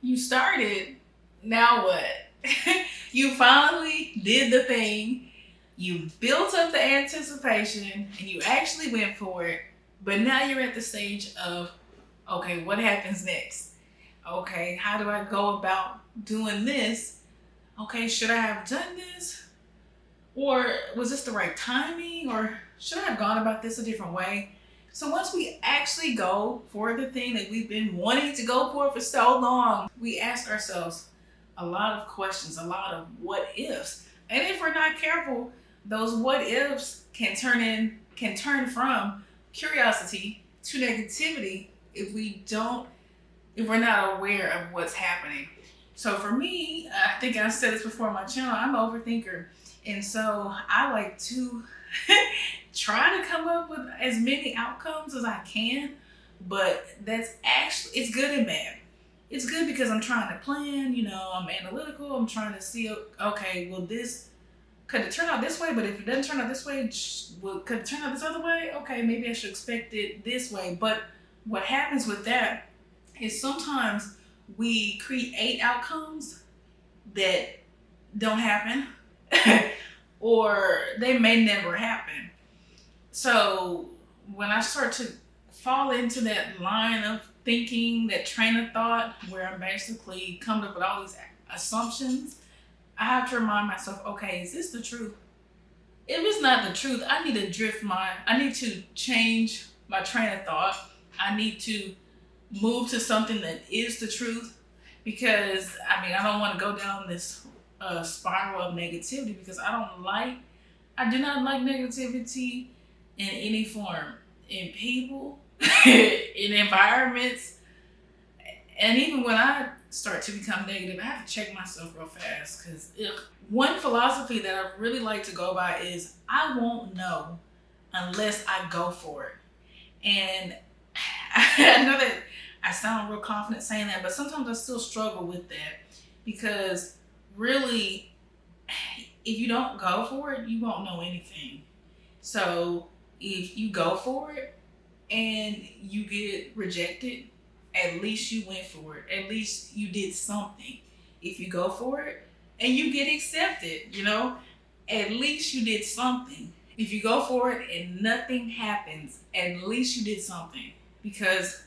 You started. Now what? You finally did the thing. You built up the anticipation and you actually went for it. But now you're at the stage of, okay, what happens next? Okay, how do I go about doing this? Okay, should I have done this? Or was this the right timing? Or should I have gone about this a different way? So once we actually go for the thing that we've been wanting to go for so long, we ask ourselves a lot of questions, a lot of what ifs. And if we're not careful, those what ifs can turn from curiosity to negativity if we're not aware of what's happening. So for me, I think I said this before on my channel, I'm an overthinker. And so I like to try to come up with as many outcomes as I can, but it's good and bad. It's good because I'm trying to plan, I'm analytical, I'm trying to see, okay, could it turn out this way? But if it doesn't turn out this way, could it turn out this other way? Okay, maybe I should expect it this way. But what happens with that is sometimes we create outcomes that don't happen or they may never happen. So when I start to fall into that line of thinking, that train of thought, where I'm basically coming up with all these assumptions, I have to remind myself, okay, is this the truth? If it's not the truth, I need to change my train of thought. I need to move to something that is the truth, because I don't want to go down this spiral of negativity, because I do not like negativity in any form, in people, in environments. And even when I start to become negative, I have to check myself real fast, because one philosophy that I really like to go by is I won't know unless I go for it. And I know that I sound real confident saying that, but sometimes I still struggle with that, because really, if you don't go for it, you won't know anything. So if you go for it and you get rejected, at least you went for it. At least you did something. If you go for it and you get accepted, at least you did something. If you go for it and nothing happens, at least you did something. Because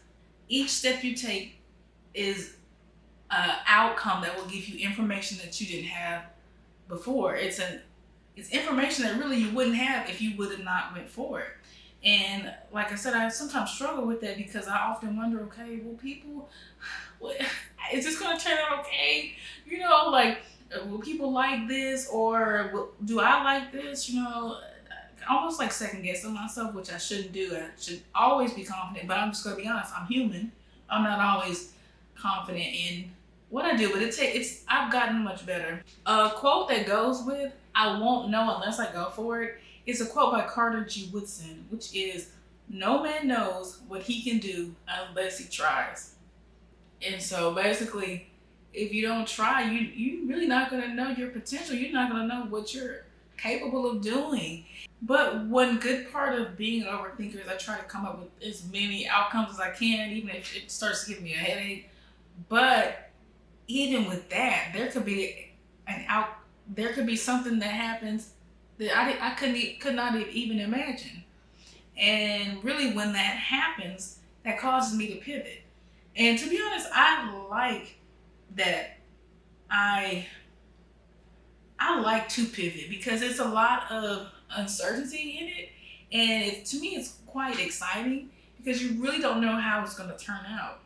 each step you take is an outcome that will give you information that you didn't have before. It's information that really you wouldn't have if you would have not went for it. And like I said, I sometimes struggle with that, because I often wonder, okay, is this going to turn out okay? Will people like this, or do I like this? Almost like second guessing myself, which I shouldn't do. I should always be confident, but I'm just going to be honest. I'm human. I'm not always confident in what I do, but I've gotten much better. A quote that goes with "I won't know unless I go for it" is a quote by Carter G. Woodson, which is, "No man knows what he can do unless he tries." And so basically, if you don't try, you really not going to know your potential. You're not going to know what you're capable of doing. But one good part of being an overthinker is I try to come up with as many outcomes as I can, even if it starts to give me a headache. But even with that, there could be something that happens that I could not even imagine. And really, when that happens, that causes me to pivot. And to be honest, I like that. I like to pivot, because it's a lot of uncertainty in it, and to me, it's quite exciting, because you really don't know how it's going to turn out.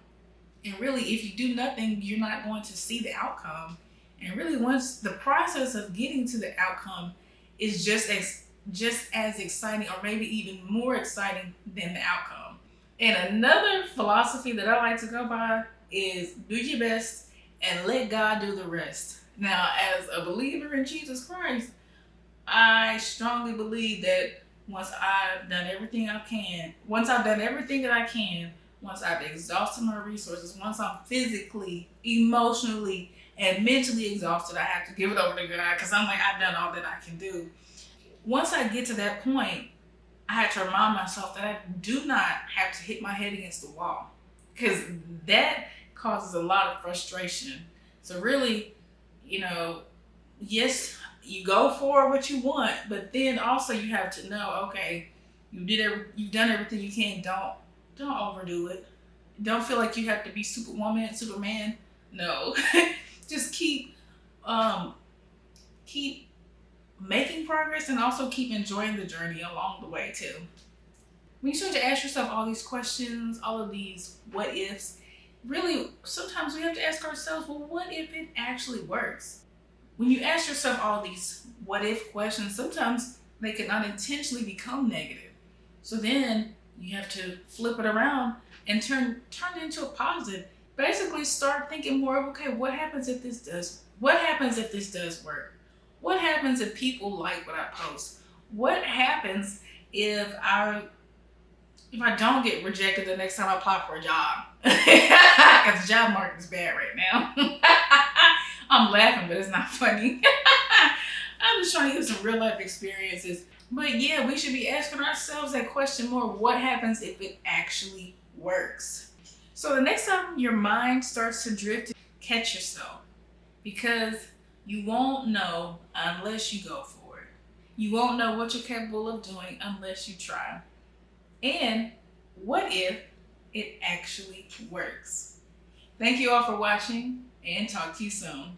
And really, if you do nothing, you're not going to see the outcome. And really, once the process of getting to the outcome is just as exciting, or maybe even more exciting than the outcome. And another philosophy that I like to go by is do your best and let God do the rest. Now, as a believer in Jesus Christ, I strongly believe that once I've done everything that I can, once I've exhausted my resources, once I'm physically, emotionally, and mentally exhausted, I have to give it over to God, because I'm like, I've done all that I can do. Once I get to that point, I have to remind myself that I do not have to hit my head against the wall, because that causes a lot of frustration. So really, you know, yes, you go for what you want, but then also you have to know, okay, you've done everything you can. Don't overdo it. Don't feel like you have to be Superwoman, Superman. No, just um, keep making progress and also keep enjoying the journey along the way too. When you start to ask yourself all these questions, all of these what ifs, really sometimes we have to ask ourselves, well, what if it actually works? When you ask yourself all these what if questions, sometimes they can unintentionally become negative. So then you have to flip it around and turn it into a positive. Basically start thinking more of, okay, what happens if this does work? What happens if people like what I post? What happens if I don't get rejected the next time I apply for a job? Because the job market is bad right now. I'm laughing, but it's not funny. I'm just trying to give some real life experiences. But yeah, we should be asking ourselves that question more. What happens if it actually works? So the next time your mind starts to drift, catch yourself. Because you won't know unless you go for it. You won't know what you're capable of doing unless you try. And what if it actually works? Thank you all for watching, and talk to you soon.